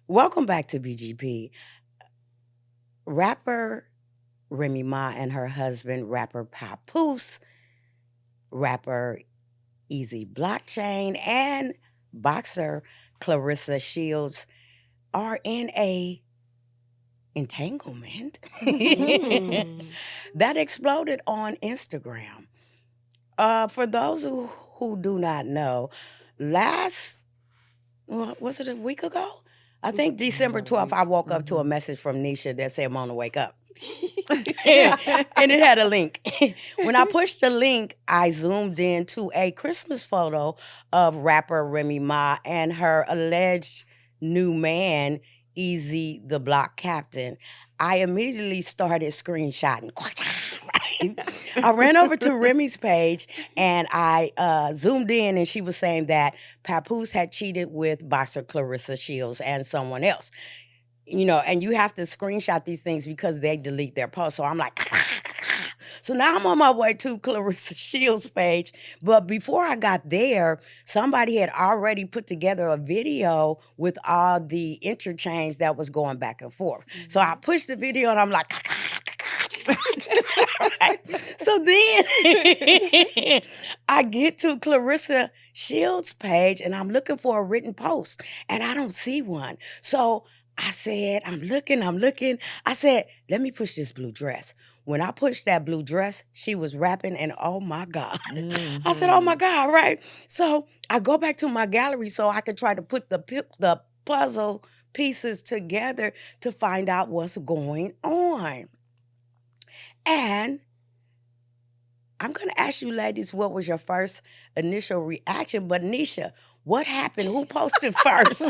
Welcome back to BGP. Rapper Remy Ma and her husband, rapper Papoose, rapper Easy Blockchain, and boxer Clarissa Shields are in a entanglement Mm. that exploded on Instagram. For those who do not know, last was it a week ago? I think December 12th, I woke up to a message from Nisha that said I'm on to wake up. And it had a link. When I pushed the link, I zoomed in to a Christmas photo of rapper Remy Ma and her alleged new man, Easy the Block Captain. I immediately started screenshotting. I ran over to Remy's page and I zoomed in, and she was saying that Papoose had cheated with boxer Clarissa Shields and someone else. And you have to screenshot these things because they delete their posts. So I'm like, so now I'm on my way to Clarissa Shields' page. But before I got there, somebody had already put together a video with all the interchange that was going back and forth. So I pushed the video and I'm like, so then I get to Clarissa Shields' page and I'm looking for a written post and I don't see one. So I said, I'm looking. I said, let me push this blue dress. When I pushed that blue dress, she was rapping, and oh my God. I said, oh my God, right? So I go back to my gallery so I could try to put the puzzle pieces together to find out what's going on. And I'm going to ask you ladies, what was your first initial reaction? But Nisha, what happened? Who posted first?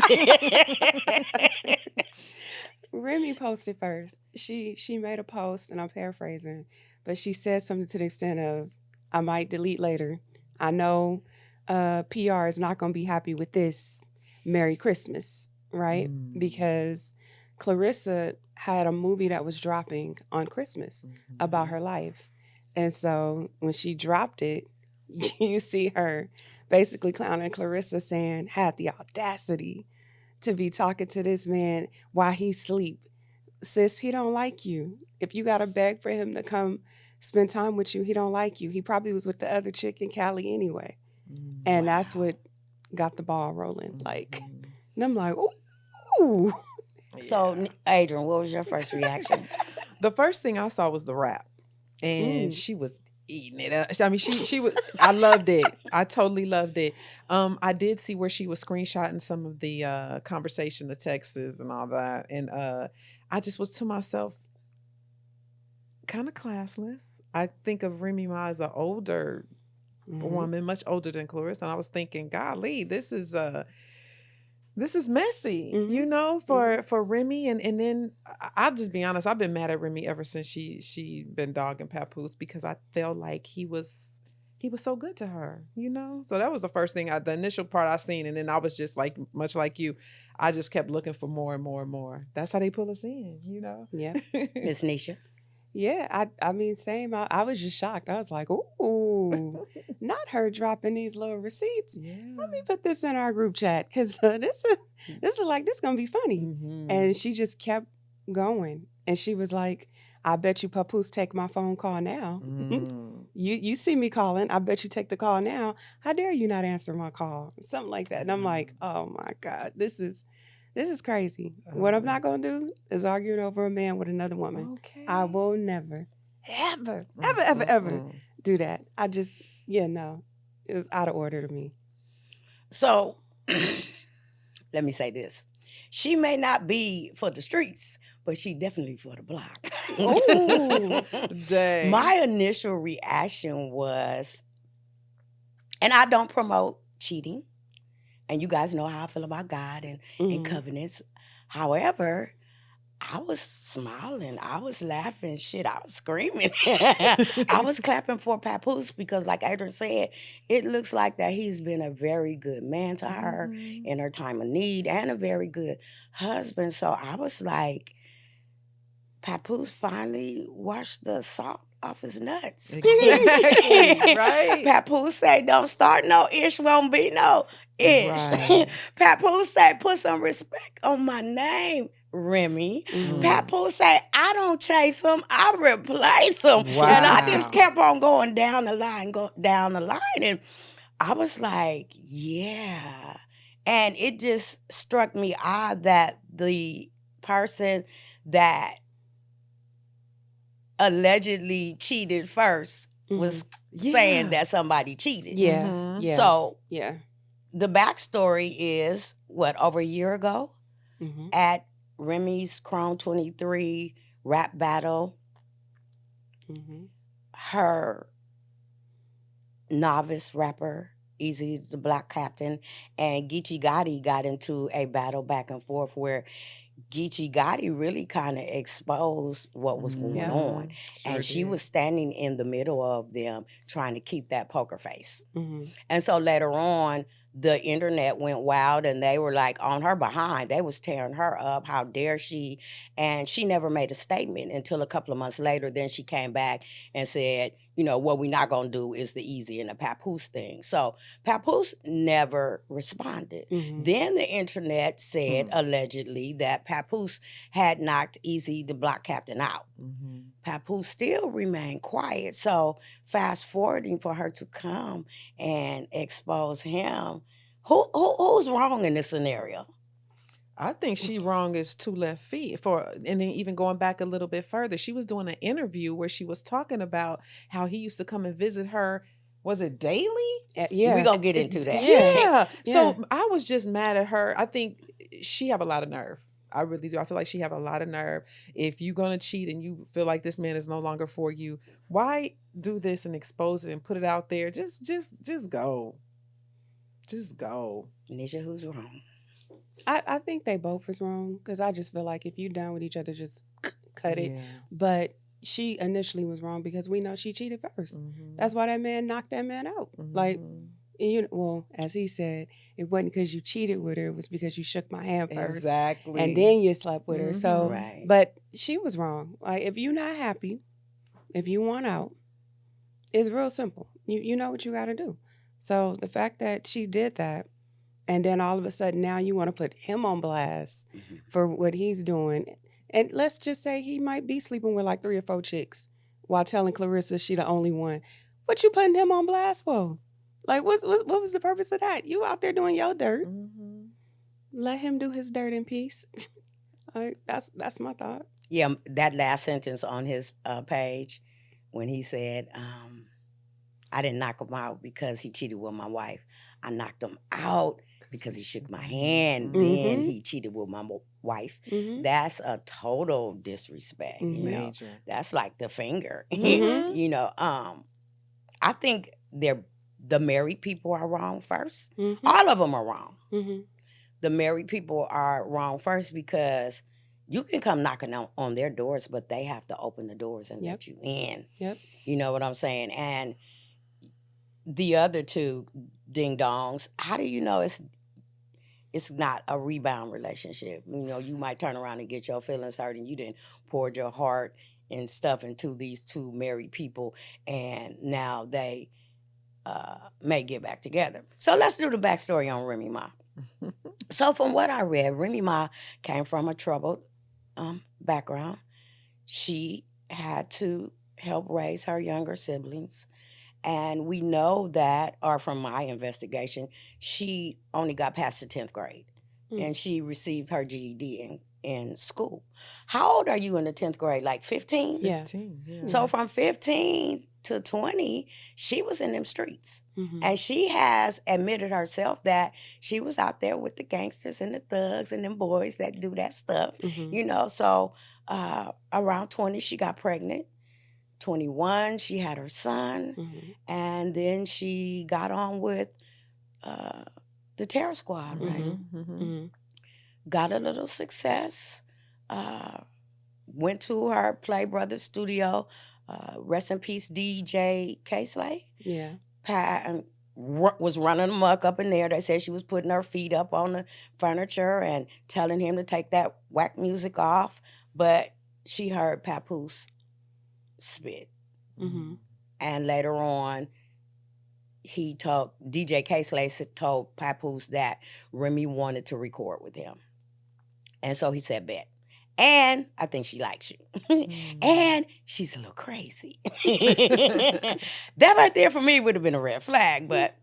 Remy posted first. She made a post, and I'm paraphrasing, but she said something to the extent of, "I might delete later. I know PR is not going to be happy with this. Merry Christmas," right? Because Clarissa had a movie that was dropping on Christmas about her life, and so when she dropped it, you see her basically clowning Clarissa, saying, "Had the audacity to be talking to this man while he sleep. Sis, he don't like you. If you gotta beg for him to come spend time with you, he don't like you. He probably was with the other chick in Cali anyway." And that's what got the ball rolling. Like, and I'm like, ooh. So, Adrian, what was your first reaction? The first thing I saw was the rap, and she was eating it up. I mean, she was. I loved it. I totally loved it. I did see where she was screenshotting some of the conversation, the texts, and all that, and I just was to myself, kind of classless. I think of Remy Ma as an older woman, much older than Clarissa, and I was thinking, golly, this is messy, for Remy. And then I'll just be honest, I've been mad at Remy ever since she been dogging Papoose, because I felt like he was so good to her, So that was the first thing, the initial part I seen, and then I was just like, much like you, I just kept looking for more and more and more. That's how they pull us in, Yeah. Miss Nisha? Yeah, I mean, same. I was just shocked. I was like, ooh, not her dropping these little receipts. Yeah. Let me put this in our group chat, because this is like, this gonna be funny. And she just kept going, and she was like, "I bet you Papoose take my phone call now. You see me calling. I bet you take the call now. How dare you not answer my call?" Something like that. And I'm like, oh my God, this is crazy. What I'm not gonna do is arguing over a man with another woman. Okay. I will never, ever do that. I just, no, it was out of order to me. So, let me say this. She may not be for the streets, but she definitely for the block. Ooh, dang. My initial reaction was, and I don't promote cheating, and you guys know how I feel about God and covenants. However, I was smiling. I was laughing. Shit, I was screaming. I was clapping for Papoose because, like Adrian said, it looks like that he's been a very good man to her in her time of need, and a very good husband. So I was like, Papoose finally washed the salt off his nuts. Exactly. Right. Papoose say, don't start no ish, won't be no ish. Right. Papoose say, put some respect on my name, Remy. Mhm. Papoose say, I don't chase him, I replace him. And I just Wow. kept on going down the line, and I was like, yeah. And it just struck me odd that the person that allegedly cheated first was saying Yeah. that somebody cheated. Yeah. Mhm. Yeah. So Yeah. the backstory is over a year ago Mm-hmm. at Remy's Chrome 23 rap battle, Mm-hmm. her novice rapper, Easy the Black Captain, and Geechee Gotti got into a battle back and forth where Geechee Gotti really kind of exposed what was going Yeah. on. Sure And she did. was standing in the middle of them trying to keep that poker face. Mm-hmm. And so later on, the internet went wild and they were like on her behind. They was tearing her up. How dare she? And she never made a statement until a couple of months later. Then she came back and said, you know, what we're not going to do is the Easy and the Papoose thing. So Papoose never responded. Mm-hmm. Then the internet said allegedly that Papoose had knocked Easy the Block Captain out. Mhm. Papoose still remained quiet. So fast forwarding for her to come and expose him. Who's wrong in this scenario? I think she wrong as 2 left feet and then even going back a little bit further, she was doing an interview where she was talking about how he used to come and visit her. Was it daily? Yeah. We're gonna get into that. Yeah. Yeah. So I was just mad at her. I think she have a lot of nerve. I really do. I feel like she have a lot of nerve. If you're gonna cheat and you feel like this man is no longer for you, why do this and expose it and put it out there? Just go. Just go. Nisha, who's wrong? I think they both was wrong because I just feel like if you down with each other, just cut it. Yeah. But she initially was wrong because we know she cheated 1st. Mhm. That's why that man knocked that man out. Like, Mhm. and you know, well, as he said, it wasn't because you cheated with her; it was because you shook my hand first, Exactly. and then you slept with her. So, Right. but she was wrong. Like, if you're not happy, if you want out, it's real simple. You know what you got to do. So the fact that she did that, and then all of a sudden now you want to put him on blast Mhm. for what he's doing, and let's just say he might be sleeping with like 3 or 4 chicks while telling Clarissa she the only one. What you putting him on blast for? Like, what was the purpose of that? You out there doing your dirt. Mhm. Let him do his dirt in peace. That's my thought. Yeah, that last sentence on his page when he said, I didn't knock him out because he cheated with my wife. I knocked him out because he shook my hand. Then Mhm. he cheated with my wife. Mm-hmm. That's a total disrespect. Mhm. You know, Major. that's like the finger. Mhm. You know, I think the married people are wrong first. Mm-hmm. All of them are wrong. Mm-hmm. The married people are wrong first because you can come knocking on their doors, but they have to open the doors and Yep. let you in. Yep. You know what I'm saying? And the other two ding dongs, how do you know it's not a rebound relationship? You know, you might turn around and get your feelings hurt and you didn't poured your heart and stuff into these two married people and now they may get back together. So let's do the backstory on Remy Ma. So from what I read, Remy Ma came from a troubled background. She had to help raise her younger siblings. And we know that, or from my investigation, she only got past the 10th grade. And she received her GED in school. How old are you in the 10th grade? Like 15? Yeah. 15. Yeah. So from 15 to 20, she was in them streets. Mm-hmm. And she has admitted herself that she was out there with the gangsters and the thugs and them boys that do that stuff. Mm-hmm. You know, so around 20, she got pregnant. 21, she had her son. Mm-hmm. And then she got on with the Terror Squad, right? Mhm. Mhm. Mm-hmm. Got a little success. Went to her Play Brothers studio. Rest in peace, DJ K-Slay. Yeah. Was running amok up in there. They said she was putting her feet up on the furniture and telling him to take that whack music off. But she heard Papoose spit. Mm-hmm. And later on, he told DJ K-Slay told Papoose that Remy wanted to record with him. And so he said, bet. And I think she likes you. And she's a little crazy. That right there for me would have been a red flag. But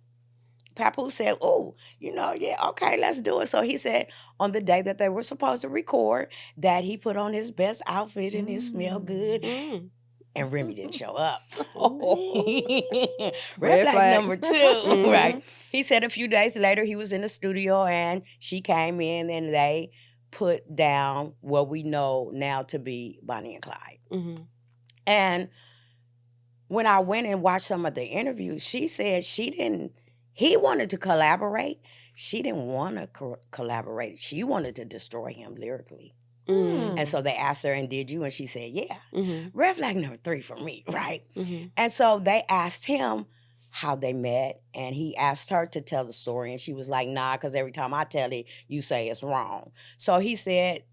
Papoose said, oh, yeah, okay, let's do it. So he said on the day that they were supposed to record that he put on his best outfit and it smelled good. Mm. And Remy didn't show up. Red Red flag flag. number 2, Mhm. right? He said a few days later he was in the studio and she came in and they put down what we know now to be Bonnie and Clyde. Mm-hmm. And when I went and watched some of the interviews, she said he wanted to collaborate. She didn't want to collaborate. She wanted to destroy him lyrically. Mm-hmm. And so they asked her, and did you? And she said, yeah. Mm-hmm. Red flag number 3 for me, right? Mm-hmm. And so they asked him how they met, and he asked her to tell the story, and she was like, nah, because every time I tell it, you say it's wrong. So he said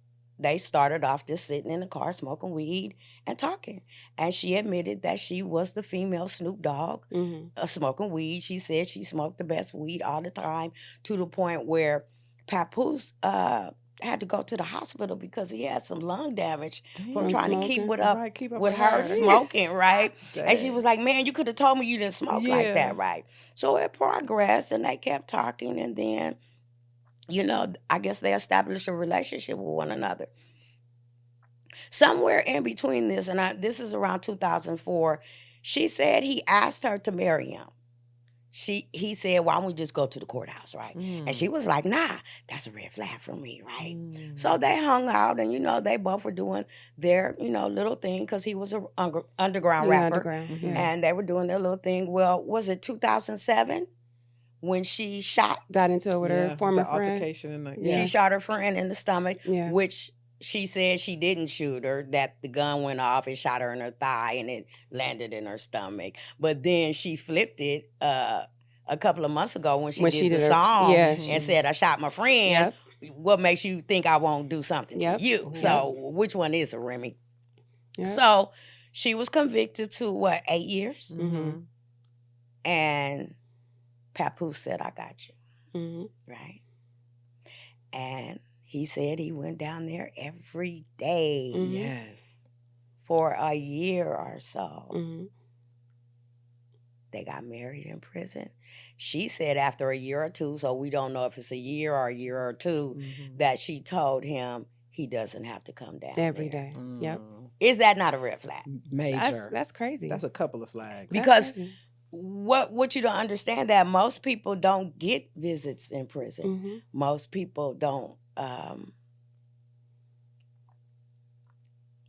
they started off just sitting in the car smoking weed and talking. And she admitted that she was the female Snoop Dogg Mm-hmm. smoking weed. She said she smoked the best weed all the time, to the point where Papoose had to go to the hospital because he had some lung damage from From trying to keep smoking? with up Right, keep up with with her her. smoking, right? And she Dang. was like, man, you could have told me you didn't smoke like Yeah. that, right? So it progressed and they kept talking, and then, I guess they established a relationship with one another. Somewhere in between this, and this is around 2004, she said he asked her to marry him. He said, why don't we just go to the courthouse, right? And she was like, nah, that's a red flag for me, right? So they hung out, and they both were doing their little thing, because he was a underground Yeah, rapper, underground. Mhm. Yeah. and they were doing their little thing. Well, was it 2007 when she shot? Got into it with Yeah, her former the friend. altercation and the, Yeah. She shot her friend in the stomach, Yeah. which she said she didn't shoot her, that the gun went off and shot her in her thigh and it landed in her stomach. But then she flipped it a couple of months ago when she did the her, song yeah, and said, I shot my friend. Yep. What makes you think I won't do something Yep. to you? Yep. So which one is it, Remy? Yep. So she was convicted to 8 years? Mm-hmm. And Papoose said, I got you. Mm-hmm. Right? And he said he went down there every day Mhm. Yes. for a year or so. Mm-hmm. They got married in prison. She said after a year or two, so we don't know if it's a year or 2, that she told him he doesn't have to come down Every there. day. Yep. Is that not a red flag? Major. That's crazy. That's a couple of flags. That's Because crazy. what you don't understand, that most people don't get visits in prison. Mm-hmm. Most people don't.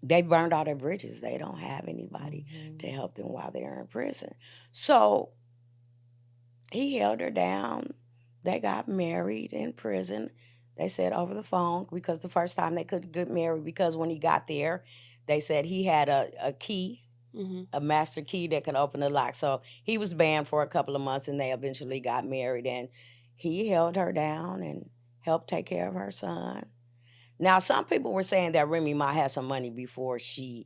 They burned all their bridges. They don't have anybody to help them while they're in prison. So he held her down. They got married in prison. They said over the phone, because the first time they couldn't get married, because when he got there, they said he had a key, Mm-hmm. a master key that could open the lock. So he was banned for a couple of months, and they eventually got married. And he held her down and helped take care of her son. Now, some people were saying that Remy Ma had some money before she,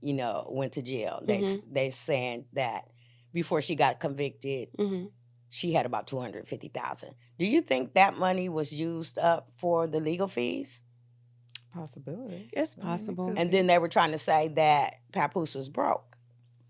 went to jail. They're saying that before she got convicted, Mm-hmm. she had about $250,000. Do you think that money was used up for the legal fees? Possibility. It's possible. And then they were trying to say that Papoose was broke.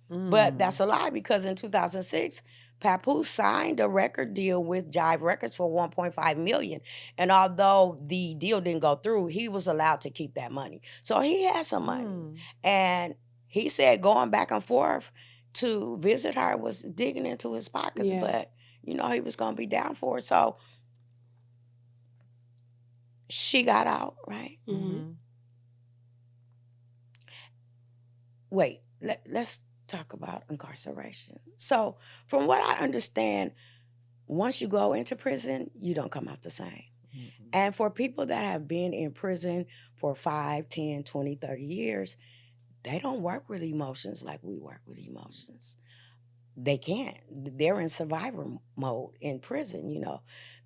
But that's a lie, because in 2006, Papoose signed a record deal with Jive Records for $1.5 million. And although the deal didn't go through, he was allowed to keep that money. So he had some money. And he said going back and forth to visit her was digging into his pockets. Yeah. But, he was going to be down for it. So she got out, right? Mm-hmm. Wait, let's talk about incarceration. So from what I understand, once you go into prison, you don't come out the same. And for people that have been in prison for 5, 10, 20, 30 years, they don't work with emotions like we work with emotions. They can't. They're in survivor mode in prison,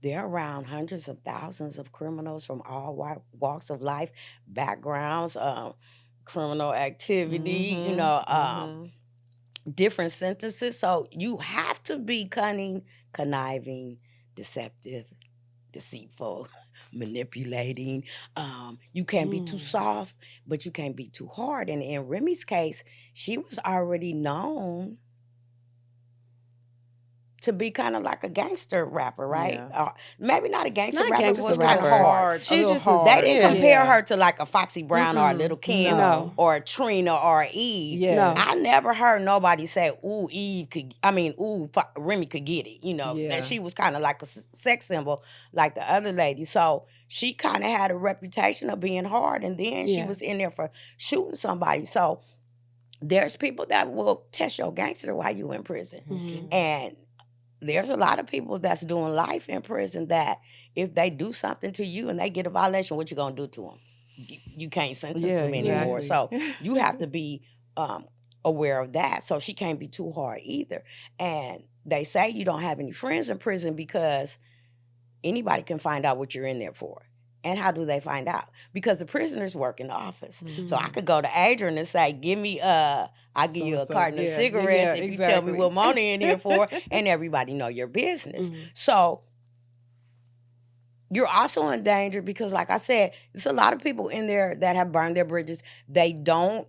They're around hundreds of thousands of criminals from all walks of life, backgrounds, criminal activity, different sentences. So you have to be cunning, conniving, deceptive, deceitful, manipulating. You can't be too soft, but you can't be too hard. And in Remy's case, she was already known to be kind of like a gangster rapper, right? Yeah. Maybe not a gangster Not rapper, but gangster was kind of rapper. hard. A She little just was- They hard. didn't Yeah. compare her to like a Foxy Brown or a Little Kim No. or a Trina or a Eve. Yes. I never heard nobody say, "Ooh, Remy could get it." Yeah. That she was kind of like a sex symbol, like the other lady. So she kind of had a reputation of being hard, and then she Yeah. was in there for shooting somebody. So there's people that will test your gangster while you in prison, Mhm. and there's a lot of people that's doing life in prison that if they do something to you and they get a violation, what you gonna do to them? You can't sentence Yeah, them anymore. exactly. So you have to be aware of that. So she can't be too hard either. And they say you don't have any friends in prison because anybody can find out what you're in there for. And how do they find out? Because the prisoners work in the office. So I could go to Adrian and say, give me I'll give you a So-and-so, carton of yeah, cigarettes if you tell me exactly. what money in here for, and everybody know your business. Mhm. So you're also in danger because, like I said, there's a lot of people in there that have burned their bridges. They don't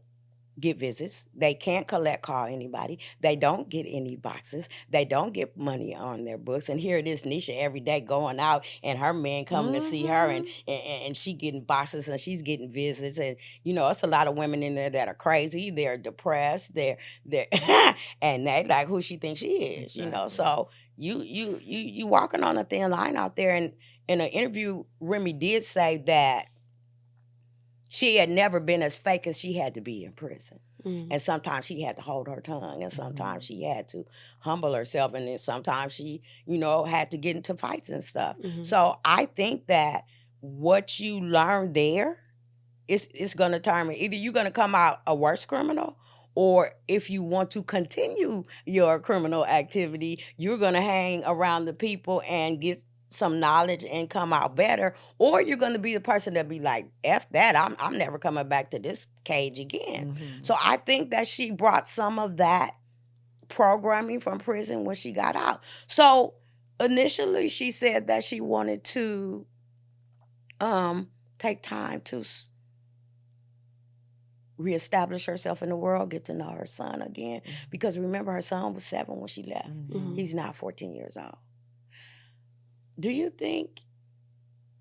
get visits. They can't call anybody. They don't get any boxes. They don't get money on their books. And here it is, Nisha every day going out and her man coming to see her and she getting boxes and she's getting visits. And, it's a lot of women in there that are crazy. They're depressed. They're and they like who she thinks she is, Exactly. So you walking on a thin line out there. And in an interview, Remy did say that she had never been as fake as she had to be in prison. Mhm. And sometimes she had to hold her tongue, and sometimes she had to humble herself, and then sometimes she, had to get into fights and stuff. Mhm. So I think that what you learn there is going to determine either you're going to come out a worse criminal, or if you want to continue your criminal activity, you're going to hang around the people and get some knowledge and come out better, or you're going to be the person that be like, F that, I'm never coming back to this cage again. So I think that she brought some of that programming from prison when she got out. So initially she said that she wanted to take time to reestablish herself in the world, get to know her son again, because remember her son was 7 when she left. Mhm. He's now 14 years old. Do you think,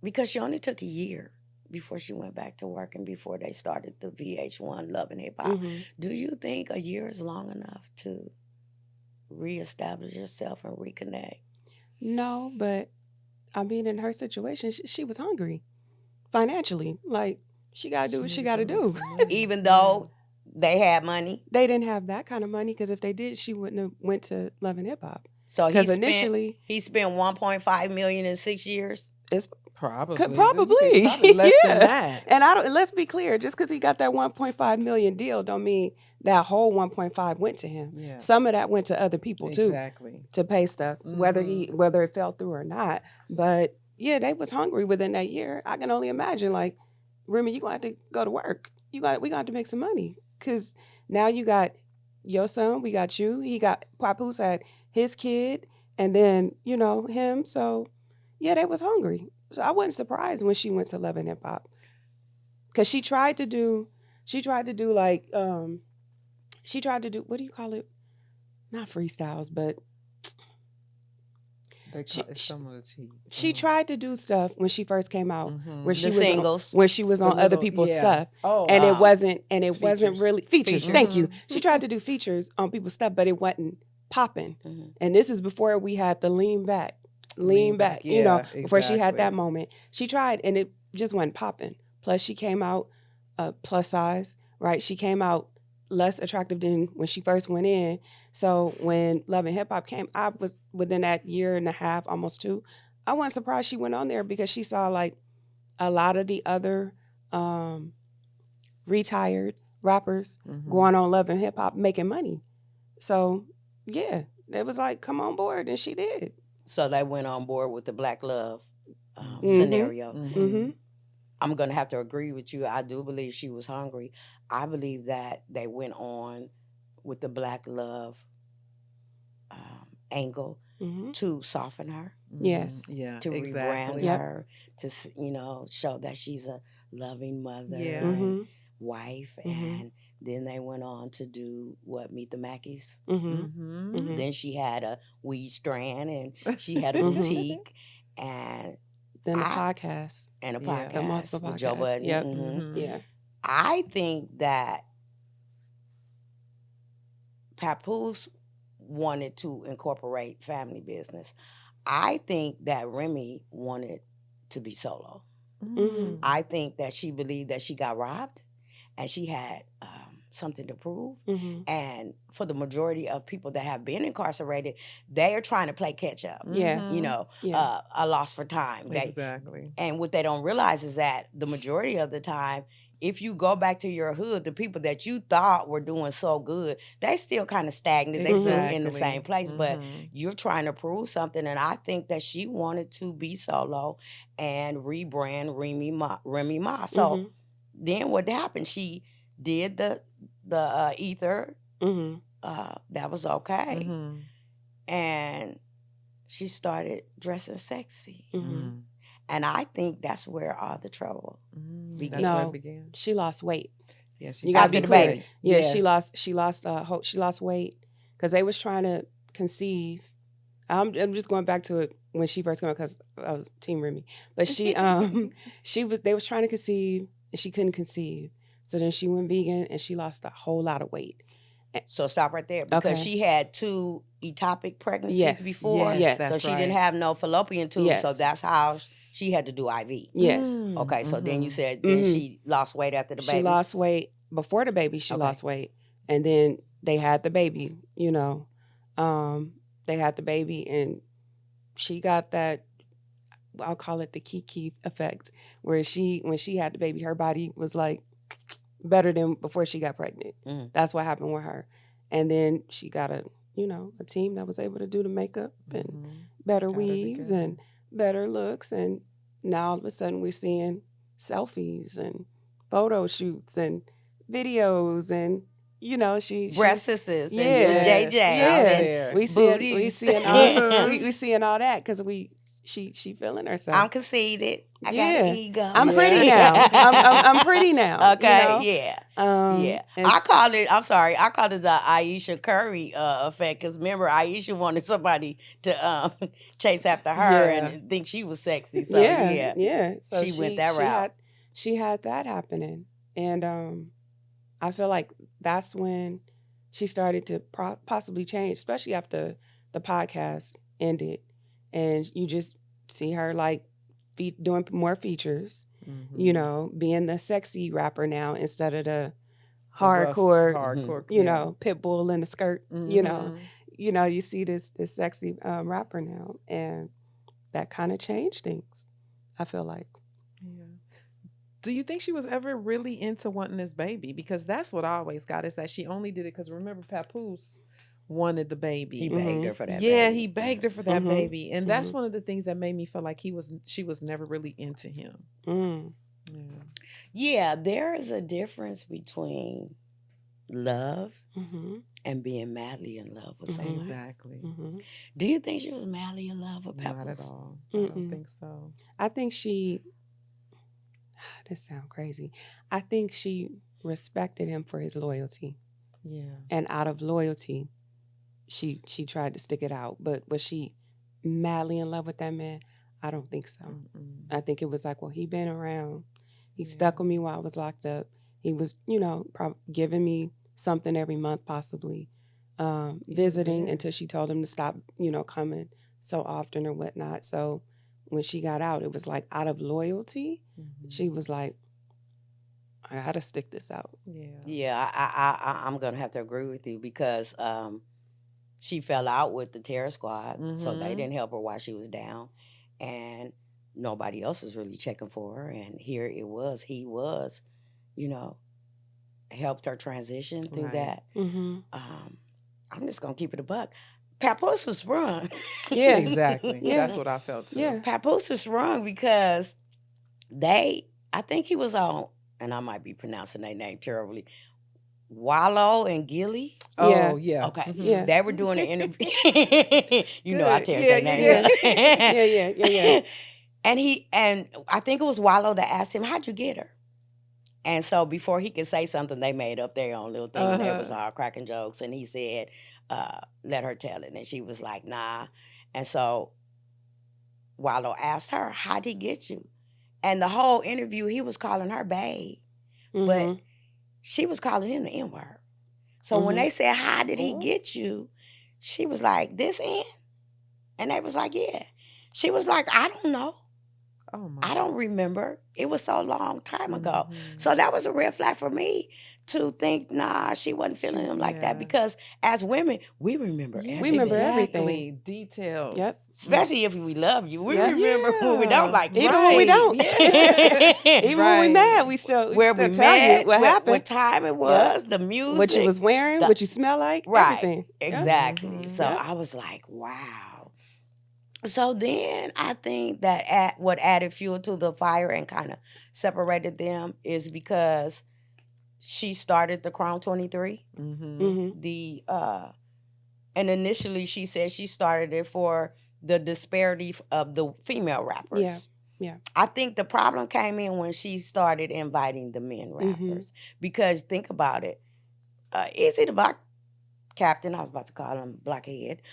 because she only took a year before she went back to work and before they started the VH1 Love and Hip Hop, Mhm. do you think a year is long enough to reestablish yourself and reconnect? No, but I mean, in her situation, she was hungry financially. Like, she got to do what she got to do. Even though they had money? They didn't have that kind of money because if they did, she wouldn't have went to Love and Hip Hop. So Because initially, he spent $1.5 million in 6 years? it's Probably. probably less Yeah. than that. And let's be clear, just because he got that 1.5 million deal don't mean that whole 1.5 went to him. Yeah. Some of that went to other people too Exactly. to pay stuff, whether it fell through or not. But yeah, they was hungry within that year. I can only imagine, like, Remy, you gonna have to go to work. We gonna have to make some money. Cause now you got your son, we got you. Papoose had his kid, and then, him. So yeah, they was hungry. So I wasn't surprised when she went to Love and Hip Hop. Cause she tried to do like, what do you call it? Not freestyles, but They call it some of the tea. she tried to do stuff when she first came out, where she The was singles. when she was on other people's stuff, Oh, and it wow. wasn't Features. really features. Features. Thank you. She tried to do features on people's stuff, but it wasn't popping. And this is before we had the lean back, Yeah, before she had exactly. that moment. She tried, and it just wasn't popping. Plus, she came out plus size, right? She came out less attractive than when she first went in. So when Love and Hip Hop came, I was within that year and a half, almost 2. I wasn't surprised she went on there because she saw like a lot of the other retired rappers going on Love and Hip Hop making money. So yeah, it was like, come on board, and she did. So they went on board with the Black Love scenario. Mm-hmm. I'm going to have to agree with you. I do believe she was hungry. I believe that they went on with the Black love angle Mm-hmm. to soften her, Yes. Yeah. to rebrand Exactly. Yep. her, to show that she's a loving mother Yeah. and Mm-hmm. wife. Mm-hmm. And then they went on to do what, Meet the Mackies. Mm-hmm. Mm-hmm. Mm-hmm. Then she had a weed strand, and she had a Mhm. boutique, and Then the I podcast, and a Yeah. the multiple podcast with Joe podcasts. Budden. Yep. Mhm. Yeah. I think that Papoose wanted to incorporate family business. I think that Remy wanted to be solo. Mhm. I think that she believed that she got robbed and she had something to prove. Mm-hmm. And for the majority of people that have been incarcerated, they are trying to play catch up. Yes. You know, Yeah. a loss for time. Exactly. And what they don't realize is that the majority of the time, if you go back to your hood, the people that you thought were doing so good, they still kind of stagnant. They still in the same place, but you're trying to prove something. And I think that she wanted to be solo and rebrand Remy Ma. So then what happened? She did the ether. Mm-hmm. That was okay. Mm-hmm. And she started dressing sexy. Mm-hmm. And I think that's where all the trouble began. That's where No. it began. She lost weight. Yeah, You gotta After be the clear. baby. Yeah, Yes. she lost weight because they was trying to conceive. I'm just going back to it when she first came out because I was Team Remy, but they was trying to conceive and she couldn't conceive. So then she went vegan and she lost a whole lot of weight. So stop right there because Okay. she had 2 ectopic pregnancies Yes. before. Yes, Yes. that's So she right. didn't have no fallopian tube. So Yes. that's how she had to do IV. Yes. Okay, so then you Mhm. said then she lost weight after the baby. She lost weight before the baby. She Okay. lost weight, and then they had the baby. They had the baby, and she got that. I'll call it the Kiki effect, where when she had the baby, her body was like better than before she got pregnant. Mhm. That's what happened with her, and then she got a team that was able to do the makeup and Mhm. better Got it weaves together. and better looks, and now all of a sudden we're seeing selfies and photo shoots and videos, and she Breast sisters yeah. and JJs yeah and we seeing booties. we seeing all that because she feeling herself. I'm conceited. I got Yeah. an ego. I'm pretty Yeah. now. I'm pretty now. Okay, yeah. Yeah. And I call it the Aisha Curry effect because remember Aisha wanted somebody to chase after her Yeah. and think she was sexy. So yeah. So she went that route. She had that happening, and I feel like that's when she started to possibly change, especially after the podcast ended, and you just see her like doing more features. Mhm. Being the sexy rapper now instead of the Rough, hardcore, hardcore. pit bull in a skirt. Mhm. You see this sexy rapper now, and that kind of changed things. I feel like. Yeah. Do you think she was ever really into wanting this baby? Because that's what I always got is that she only did it because remember Papoose wanted the baby. He begged her for that. Yeah, baby. he begged her for that Mhm. baby, and that's Mhm. one of the things that made me feel like she was never really into him. Mm. Yeah. Yeah, there is a difference between love Mm-hmm. and being madly in love with Mhm. someone. Exactly. Mm-hmm. Do you think she was madly in love with Not at Papoose? all. I don't Mm-mm. think so. I think she. This sounds crazy. I think she respected him for his loyalty, Yeah. and out of loyalty, she tried to stick it out. But was she madly in love with that man? I don't think so. Mm-mm. I think it was like, well, he been around. He Yeah. stuck with me while I was locked up. He was, giving me something every month, possibly visiting there. until she told him to stop, coming so often or whatnot. So when she got out, it was like out of loyalty. Mhm. She was like, I got to stick this out. Yeah. Yeah, I'm gonna have to agree with you because she fell out with the terror squad, so they Mhm. didn't help her while she was down, and nobody else was really checking for her. And here it was, he was, helped her transition through Right. that. Mm-hmm. I'm just gonna keep it a buck. Papoose was sprung. Yeah. Exactly. Yeah. That's what I felt too. Yeah. Papoose was sprung because I think he was on, and I might be pronouncing their name terribly, Wallow and Gilly. Oh yeah. Okay. Yeah. They were doing an interview. You know, I Good. tell Yeah, their yeah, names. Yeah. And I think it was Wallow that asked him, "How'd you get her?" And so before he could say something, they made up their own little thing. And they was all cracking jokes. And he said, "Let her tell it." And she was like, "Nah." And so Wallow asked her, "How'd he get you?" And the whole interview, he was calling her babe, but she was calling him the N-word. So when they said, "How did he get you?" She was like, "This end?" And they was like, "Yeah." She was like, "I don't know. Oh my. I don't remember. It was so long time ago." So that was a red flag for me to think, nah, she wasn't feeling him like that. Because as women, we remember everything. We remember exactly. everything. Details. Yep. Especially if we love you. We Yeah. remember when we don't like you. Even when we don't. Yeah. Even when we mad, we still Where still we tell met, you what happened. what time it was, the music. What you was wearing, what you smell like, Right. everything. Exactly. So Yep. I was like, wow. So then I think that what added fuel to the fire and kind of separated them is because she started the Crown 23. The and initially she said she started it for the disparity of the female rappers. Yeah. I think the problem came in when she started inviting the men rappers. Because think about it. Izzy the Black Captain, I was about to call him Blockhead.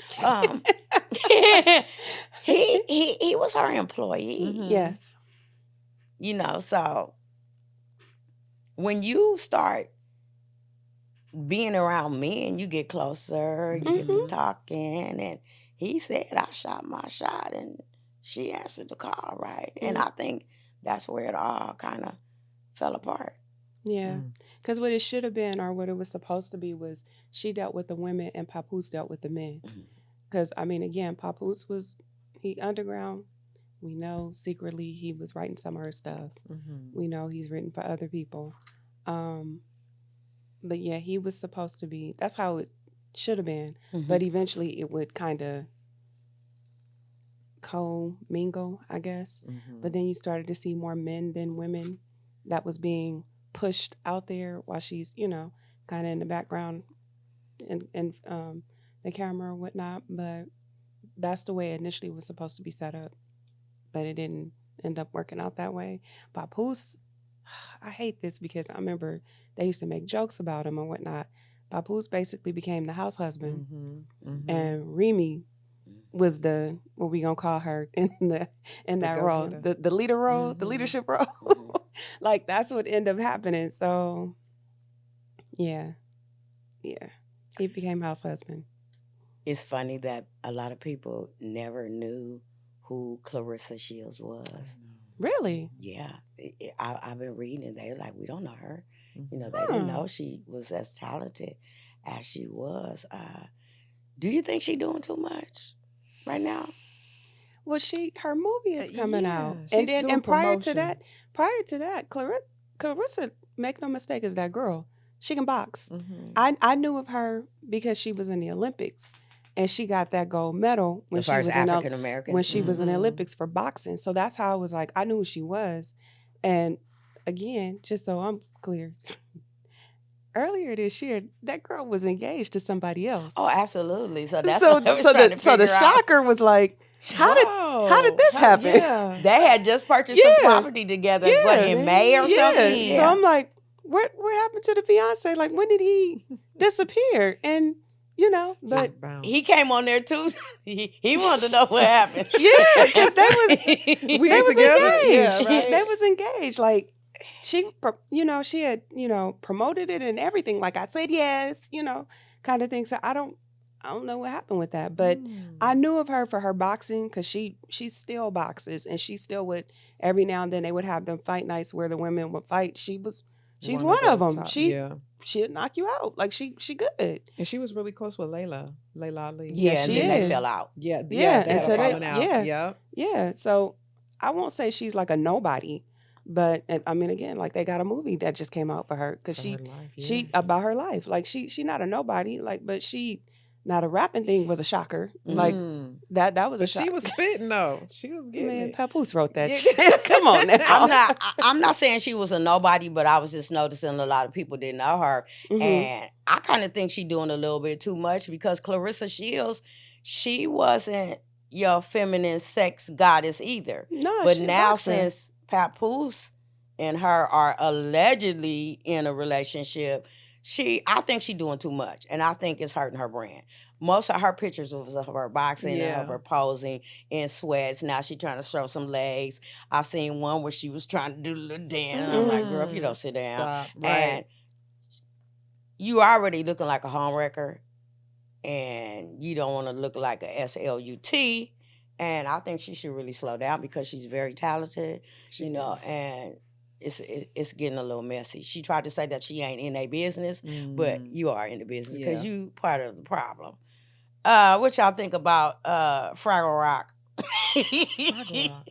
He was her employee. Yes. You know, so when you start being around men, you get closer, you get to talking, and he said, "I shot my shot," and she answered the call, right? And I think that's where it all kind of fell apart. Yeah. Because what it should have been, or what it was supposed to be, was she dealt with the women and Papoose dealt with the men. Because, I mean, again, Papoose he underground. We know secretly he was writing some of her stuff. We know he's written for other people. But yeah, he was supposed to be, that's how it should have been. But eventually it would kind of co-mingle, I guess. But then you started to see more men than women that was being pushed out there while she's, kind of in the background and the camera or whatnot. But that's the way it initially was supposed to be set up. But it didn't end up working out that way. Papoose, I hate this because I remember they used to make jokes about him and whatnot. Papoose basically became the house husband. And Remy was what we gonna call her in that role, the leader role, the leadership role. Like that's what ended up happening. So yeah, he became house husband. It's funny that a lot of people never knew who Clarissa Shields was. Really? Yeah, I've been reading and they're like, we don't know her. They didn't know she was as talented as she was. Do you think she's doing too much right now? Well, her movie is coming out, she's and then doing prior to that, Clarissa, make no mistake, is that girl. She can box. I knew of her because she was in the Olympics, and she got that gold medal when she was African American. when she was in the Olympics for boxing. So that's how I was like, I knew who she was. And again, just so I'm clear, earlier this year, that girl was engaged to somebody else. Oh, absolutely. So that's so what I was trying to the figure out. shocker was like, how did this happen? Yeah. They had just purchased some property together, in May or something? Yeah. So I'm like, what happened to the fiance? Like, when did he disappear? And but he came on there too. He wanted to know what happened. Yeah, because they was engaged. Yeah, right. They was engaged. Like she had promoted it and everything. Like I said, yes, kind of thing. So I don't know what happened with that, but I knew of her for her boxing because she still boxes and she still would every now and then they would have them fight nights where the women would fight. She's one of them. She'd knock you out. Like she good. And she was really close with Layla Ali. Yeah, she and then is. they fell out. Yeah, Yeah, they had until a they- falling out. yeah. Yeah. So I won't say she's like a nobody, but I mean, again, like they got a movie that just came out for her because she about her life. Like she not a nobody. Like, but she Now the rapping thing was a shocker. Like that was a But shocker. she was spitting though. She was getting Man, it. Papoose wrote that Yeah. shit. Come on now. I'm not saying she was a nobody, but I was just noticing a lot of people didn't know her. Mhm. And I kind of think she doing a little bit too much because Clarissa Shields, she wasn't your feminine sex goddess either. No, But she a now boxer. since Papoose and her are allegedly in a relationship, I think she doing too much. And I think it's hurting her brand. Most of her pictures was of her boxing and Yeah. of her posing in sweats. Now she trying to show some legs. I seen one where she was trying to do a little dance. I'm like, girl, if you don't sit down. Stop. Right. And you already looking like a homewrecker. And you don't want to look like a SLUT. And I think she should really slow down because she's very talented, She you know, is. and it's getting a little messy. She tried to say that she ain't in a business, but you are in the business because Yeah. you part of the problem. What y'all think about Fraggle Rock? Fraggle Rock.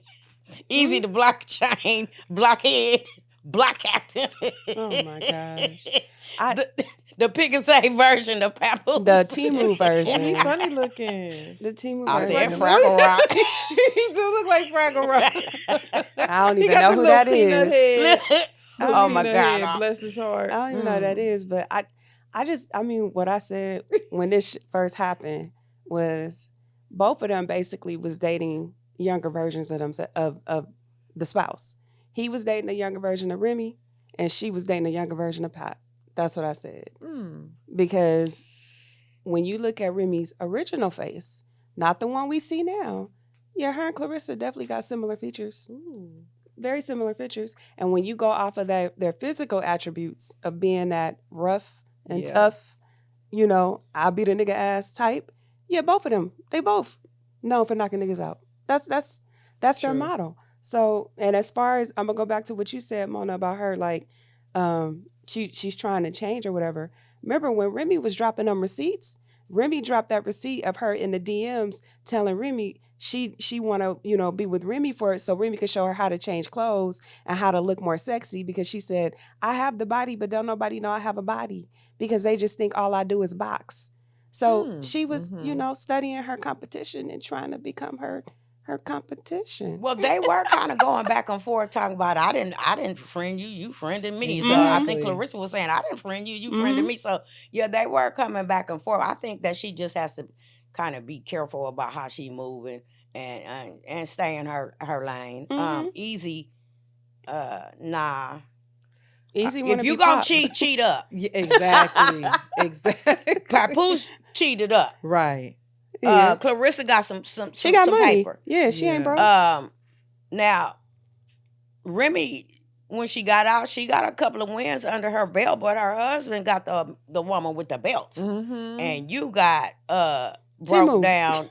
Easy to block chain, blockhead, block captain. Oh my gosh. The pick and save version of Papoose. The Temu Oh, version. he funny looking. The Temu I version. said Fraggle Rock. He do look like Fraggle Rock. I don't He even got know the who little that peanut is. head. Oh my Peanut God. head, bless his heart. I don't even know who that is, but I mean, what I said when this first happened was both of them basically was dating younger versions of them of the spouse. He was dating a younger version of Remy, and she was dating a younger version of Pat. That's what I said. Because when you look at Remy's original face, not the one we see now, yeah, her and Clarissa definitely got similar features. Very similar features. And when you go off of their physical attributes of being that rough and Yeah. tough, you know, I'll beat a nigga ass type, yeah, both of them, they both known for knocking niggas out. That's their True. motto. So, and as far as, I'm going to go back to what you said, Mona, about her, like, she's trying to change or whatever. Remember when Remy was dropping them receipts? Remy dropped that receipt of her in the DMs telling Remy she want to, you know, be with Remy for it so Remy could show her how to change clothes and how to look more sexy, because she said, I have the body, but don't nobody know I have a body because they just think all I do is box. So she was, you know, studying her competition and trying to become her competition. Well, they were kind of going back and forth talking about I didn't friend you, you friended me. So I think Exactly. Clarissa was saying I didn't friend you, you friended me. So yeah, they were coming back and forth. I think that she just has to kind of be careful about how she moving and stay in her lane. Easy, nah. Easy wanna If you be gonna pop. cheat up. Yeah, exactly. Exactly. Papoose cheated up. Right. Yeah. Clarissa got some She got some money. paper. Yeah, she ain't broke. Now, Remy, when she got out, she got a couple of wins under her belt, but her husband got the woman with the belts, and you got broke Temu. down.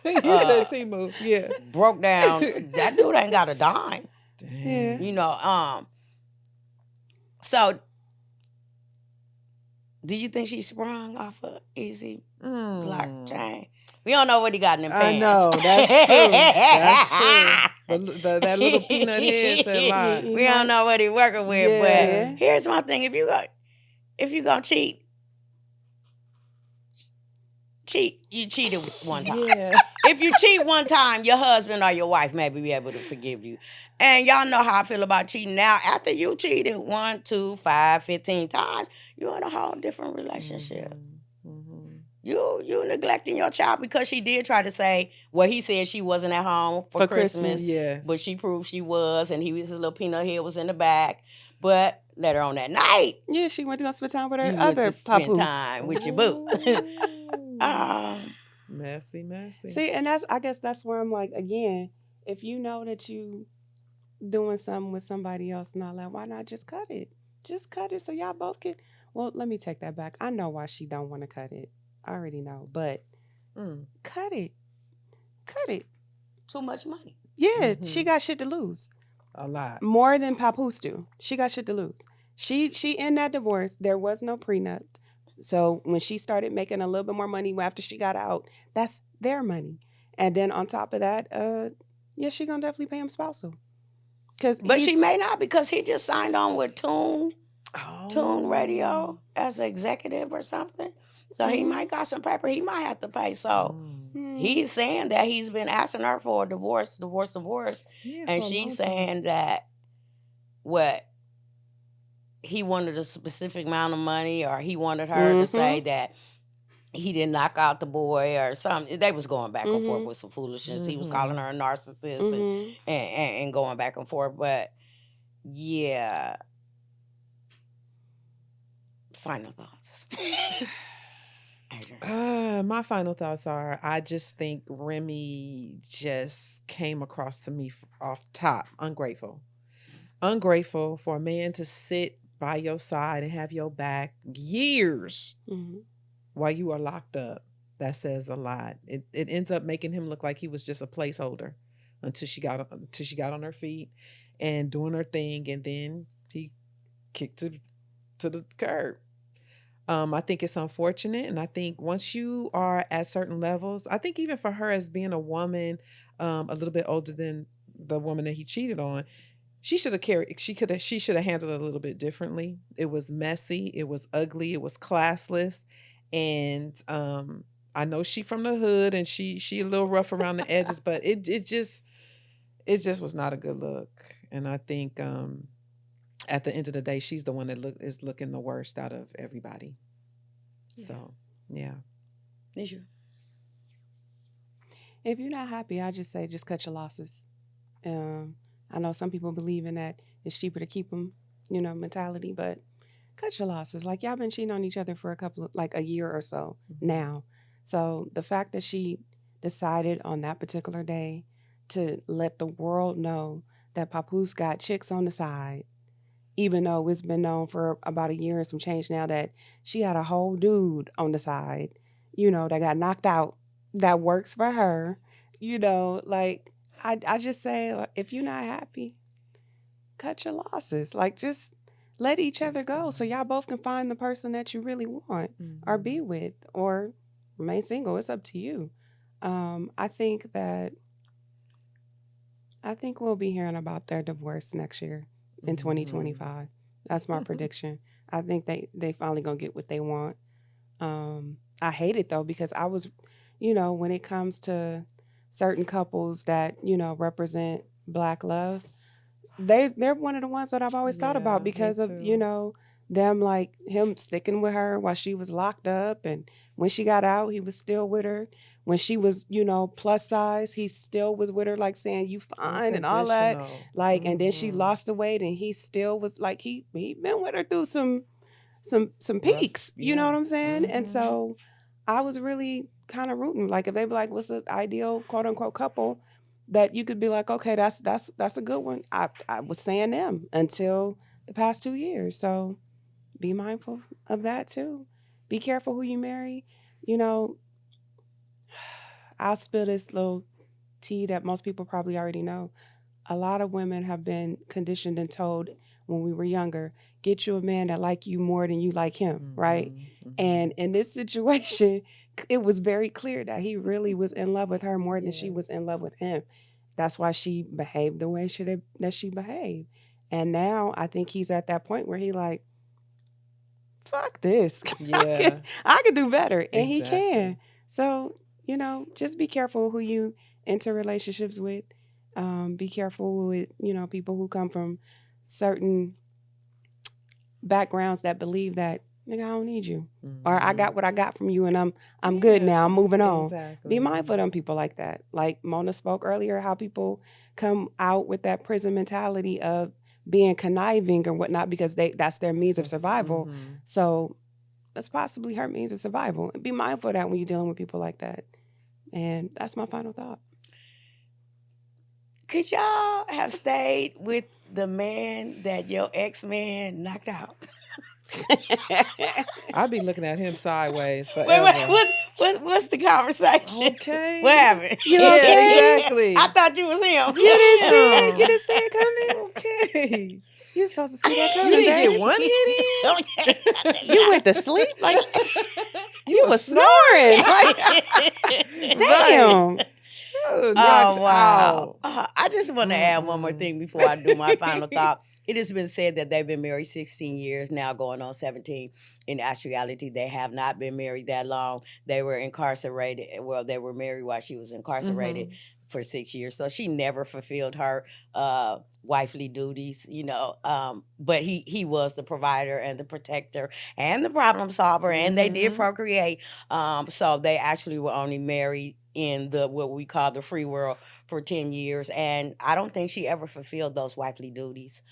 You said Temu. Yeah. Broke down. That dude ain't got a dime. Yeah. You know. So, do you think she sprung off of easy blockchain? We don't know what he got in them I pants. know. That's true. That's true. That little peanut head said lie. We don't know what he working with, Yeah. but here's my thing: if you gonna cheat, you cheated one time. Yeah. If you cheat one time, your husband or your wife may be able to forgive you. And y'all know how I feel about cheating now. After you cheated 1, 2, 5, 15 times, you're in a whole different relationship. You neglecting your child because she did try to say, well, he said she wasn't at home for Christmas. Yes. But she proved she was, and his little peanut head was in the back. But later on that night, Yeah, she went to go spend time with her you other went to spend papoose. time with your boo. Messy. See, and I guess that's where I'm like, again, if you know that you doing something with somebody else and all that, why not just cut it? Just cut it so y'all both can. Well, let me take that back. I know why she don't want to cut it. I already know, but cut it. Cut it. Too much money. Yeah, she got shit to lose. A lot. More than Papoose do. She got shit to lose. She in that divorce, there was no prenup. So when she started making a little bit more money after she got out, that's their money. And then on top of that, yeah, she gonna definitely pay him spousal. But she may not because he just signed on with Tune Radio as an executive or something. So he might got some paper. He might have to pay. So Mm. he's saying that he's been asking her for a divorce, Yeah, and for a she's long saying that what he wanted a specific amount of money, or he wanted her to say that he didn't knock out the boy or something. They was going back and forth with some foolishness. He was calling her a narcissist and going back and forth. But yeah, final thoughts. Adrian. My final thoughts are I just think Remy just came across to me off top ungrateful. Ungrateful for a man to sit by your side and have your back years while you are locked up. That says a lot. It ends up making him look like he was just a placeholder until she got on her feet and doing her thing, and then he kicked to the curb. I think it's unfortunate, and I think once you are at certain levels, I think even for her as being a woman, a little bit older than the woman that he cheated on, she should have handled it a little bit differently. It was messy, it was ugly, it was classless, and I know she from the hood and she a little rough around the edges, but it just was not a good look, and I think at the end of the day, she's the one that is looking the worst out of everybody. Yeah. So, yeah. Nisha? If you're not happy, I just say just cut your losses. I know some people believe in that it's cheaper to keep them, mentality, but cut your losses. Like, y'all been cheating on each other for a year or so now. So the fact that she decided on that particular day to let the world know that Papoose got chicks on the side, even though it's been known for about a year and some change now that she had a whole dude on the side, that got knocked out, that works for her, I just say, if you're not happy, cut your losses. Like, just let each other go so y'all both can find the person that you really want or be with or remain single. It's up to you. I think we'll be hearing about their divorce next year in 2025. That's my prediction. I think they finally gonna get what they want. I hate it though, because I was, when it comes to certain couples that, represent Black love, they're one of the ones that I've always thought about because of, them, like him sticking with her while she was locked up, and when she got out, he was still with her. When she was, plus size, he still was with her, like saying you fine and all that. Like, and then she lost the weight, and he still was like he been with her through some peaks. You know what I'm saying? And so I was really kind of rooting. Like, if they be like, what's the ideal quote unquote couple that you could be like, okay, that's a good one. I was saying them until the past 2 years. So be mindful of that too. Be careful who you marry. I'll spill this little tea that most people probably already know. A lot of women have been conditioned and told when we were younger, get you a man that like you more than you like him, right? And in this situation, it was very clear that he really was in love with her more than she was in love with him. That's why she behaved the way that she behaved. And now I think he's at that point where he like, fuck this. Yeah. I can do better. And he can. So, just be careful who you enter relationships with. Be careful with, people who come from certain backgrounds that believe that, nigga, I don't need you. Or I got what I got from you and I'm good now. I'm moving on. Exactly. Be mindful of them people like that. Like Mona spoke earlier, how people come out with that prison mentality of being conniving or whatnot because that's their means of survival. So that's possibly her means of survival. And be mindful of that when you're dealing with people like that. And that's my final thought. Could y'all have stayed with the man that your ex-man knocked out? I'd be looking at him sideways forever. What's the conversation? Okay. What happened? You okay? Exactly. I thought you was him. You didn't see it. You didn't see it coming. Okay. You're supposed to see that You coming. didn't baby. get one hit in? You went to sleep like you was snoring. snoring. Like, damn. Oh, wow. I just want to add one more thing before I do my final thought. It has been said that they've been married 16 years now, going on 17. In actuality, they have not been married that long. They were incarcerated. Well, they were married while she was incarcerated for 6 years. So she never fulfilled her wifely duties, but he was the provider and the protector and the problem solver, and they did procreate. So they actually were only married in the what we call the free world for 10 years, and I don't think she ever fulfilled those wifely duties.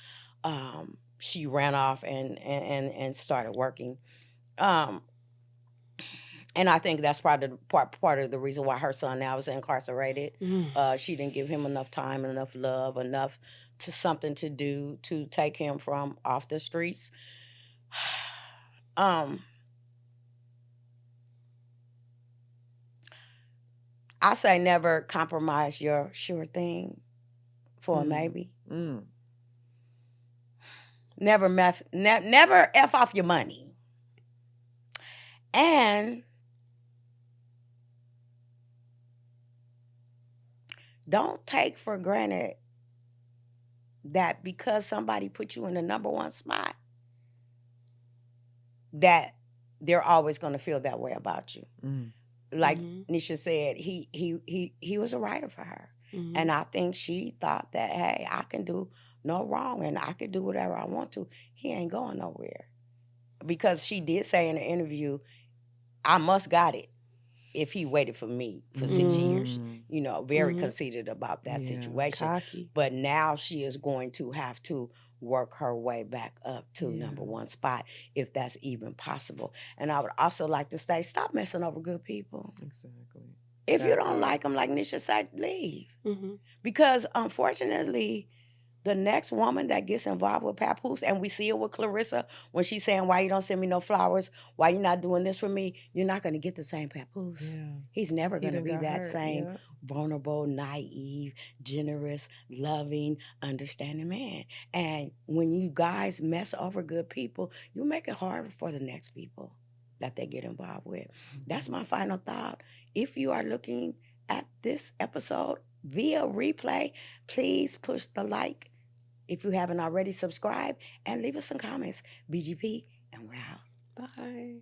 She ran off and started working. Um, and I think that's part of the reason why her son now is incarcerated. She didn't give him enough time, enough love, enough to something to do to take him from off the streets. I say never compromise your sure thing for a maybe. Never F off your money. And don't take for granted that because somebody put you in the number one spot, that they're always going to feel that way about you. Like Nisha said, he was a writer for her. And I think she thought that, hey, I can do no wrong and I can do whatever I want to. He ain't going nowhere. Because she did say in the interview, I must got it if he waited for me for 6 years. Very conceited about that situation. Cocky. But now she is going to have to work her way back up to number one spot, if that's even possible. And I would also like to say, stop messing over good people. Exactly. If you don't like them, like Nisha said, leave. Because unfortunately, the next woman that gets involved with Papoose, and we see it with Clarissa when she's saying, why you don't send me no flowers? Why you not doing this for me? You're not going to get the same Papoose. Yeah. He's never going to be that hurt, same vulnerable, naive, generous, loving, understanding man. And when you guys mess over good people, you make it hard for the next people that they get involved with. That's my final thought. If you are looking at this episode via replay, please push the like if you haven't already. Subscribe and leave us some comments. BGP, and we're out. Bye.